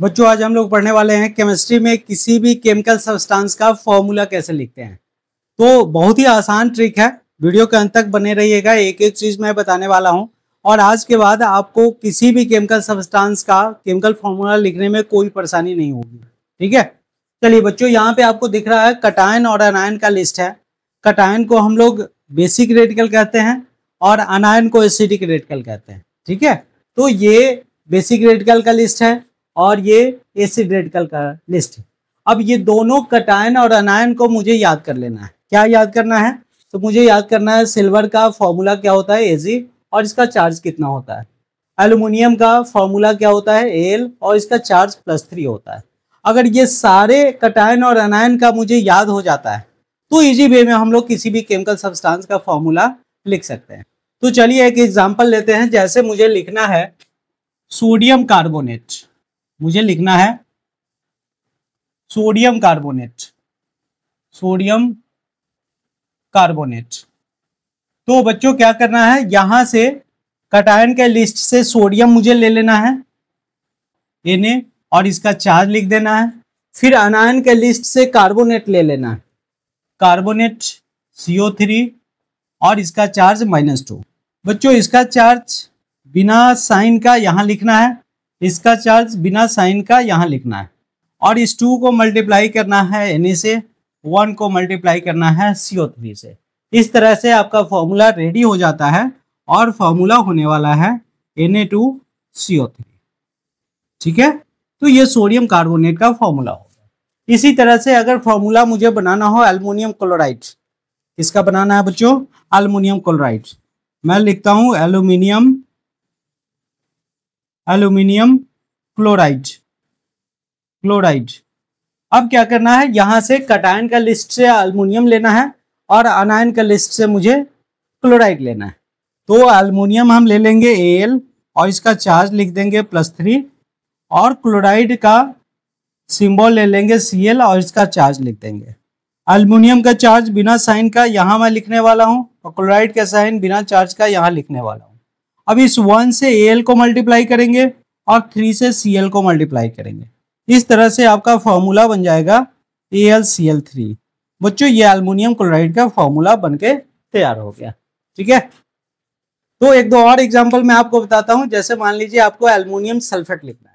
बच्चों आज हम लोग पढ़ने वाले हैं केमिस्ट्री में किसी भी केमिकल सब्सटेंस का फॉर्मूला कैसे लिखते हैं। तो बहुत ही आसान ट्रिक है, वीडियो के अंत तक बने रहिएगा, एक एक चीज मैं बताने वाला हूं। और आज के बाद आपको किसी भी केमिकल सब्सटेंस का केमिकल फॉर्मूला लिखने में कोई परेशानी नहीं होगी। ठीक है, चलिए बच्चों, यहाँ पे आपको दिख रहा है कटायन और अनायन का लिस्ट है। कटायन को हम लोग बेसिक रेडिकल कहते हैं और अनायन को एसिडिक रेडिकल कहते हैं। ठीक है, तो ये बेसिक रेडिकल का लिस्ट है और ये एसिड रेडिकल का लिस्ट है। अब ये दोनों कटायन और अनायन को मुझे याद कर लेना है। क्या याद करना है? तो मुझे याद करना है सिल्वर का फॉर्मूला क्या होता है, Ag, और इसका चार्ज कितना होता है। एल्युमिनियम का फॉर्मूला क्या होता है, Al, और इसका चार्ज +3 होता है। अगर ये सारे कटायन और अनायन का मुझे याद हो जाता है तो इजी वे में हम लोग किसी भी केमिकल सब्सटेंस का फॉर्मूला लिख सकते हैं। तो चलिए एक एग्जांपल लेते हैं। जैसे मुझे लिखना है सोडियम कार्बोनेट, मुझे लिखना है सोडियम कार्बोनेट, सोडियम कार्बोनेट। तो बच्चों क्या करना है, यहां से कटायन के लिस्ट से सोडियम मुझे ले लेना है Na और इसका चार्ज लिख देना है। फिर अनायन के लिस्ट से कार्बोनेट ले लेना है, कार्बोनेट CO3 और इसका चार्ज -2। बच्चों इसका चार्ज बिना साइन का यहां लिखना है, इसका चार्ज बिना साइन का यहां लिखना है, और इस 2 को मल्टीप्लाई करना है Na से, 1 को मल्टीप्लाई करना है CO3 से। इस तरह से आपका फॉर्मूला रेडी हो जाता है और फॉर्मूला होने वाला है Na2CO3। ठीक है, तो ये सोडियम कार्बोनेट का फॉर्मूला होगा। इसी तरह से अगर फॉर्मूला मुझे बनाना हो एल्युमिनियम क्लोराइड, किसका बनाना है बच्चों, एल्युमिनियम क्लोराइड, मैं लिखता हूं एल्युमिनियम क्लोराइड। अब क्या करना है, यहां से कटायन का लिस्ट से एल्युमिनियम लेना है और अनायन का लिस्ट से मुझे क्लोराइड लेना है। तो एल्युमिनियम हम ले लेंगे Al और इसका चार्ज लिख देंगे +3, और क्लोराइड का सिंबल ले लेंगे Cl और इसका चार्ज लिख देंगे। एल्युमिनियम का चार्ज बिना साइन का यहां मैं लिखने वाला हूं और क्लोराइड का साइन बिना चार्ज का यहां लिखने वाला हूं। अब इस 1 से Al को मल्टीप्लाई करेंगे और 3 से Cl को मल्टीप्लाई करेंगे। इस तरह से आपका फॉर्मूला बन जाएगा AlCl3। बच्चों ये एल्युमिनियम क्लोराइड का फॉर्मूला बनके तैयार हो गया। ठीक है, तो एक दो और एग्जांपल मैं आपको बताता हूं। जैसे मान लीजिए आपको एल्युमिनियम सल्फेट लिखना है,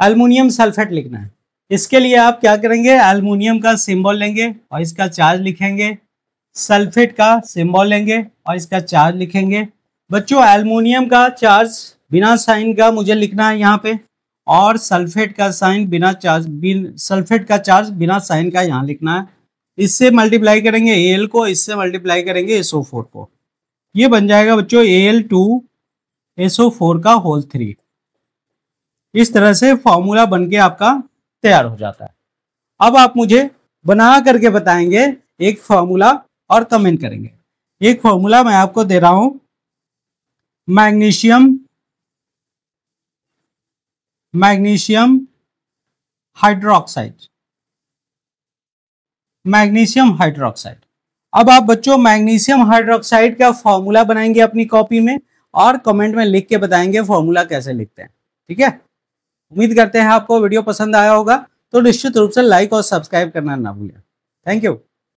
एल्युमिनियम सल्फेट लिखना है। इसके लिए आप क्या करेंगे, एल्युमिनियम का सिंबल लेंगे और इसका चार्ज लिखेंगे, सल्फेट का सिंबल लेंगे और इसका चार्ज लिखेंगे। बच्चों एल्युमिनियम का चार्ज बिना साइन का मुझे लिखना है यहाँ पे, और सल्फेट का साइन बिना चार्ज, सल्फेट का चार्ज बिना साइन का यहाँ लिखना है। इससे मल्टीप्लाई करेंगे Al को, इससे मल्टीप्लाई करेंगे SO4 को। ये बन जाएगा बच्चों Al2SO4 का होल 3। इस तरह से फॉर्मूला बनके आपका तैयार हो जाता है। अब आप मुझे बना करके बताएंगे एक फॉर्मूला और कमेंट करेंगे। एक फॉर्मूला मैं आपको दे रहा हूं, मैग्नीशियम हाइड्रोक्साइड। अब आप बच्चों मैग्नीशियम हाइड्रोक्साइड का फॉर्मूला बनाएंगे अपनी कॉपी में और कमेंट में लिख के बताएंगे फॉर्मूला कैसे लिखते हैं। ठीक है, उम्मीद करते हैं आपको वीडियो पसंद आया होगा, तो निश्चित रूप से लाइक और सब्सक्राइब करना ना भूलें। Thank you.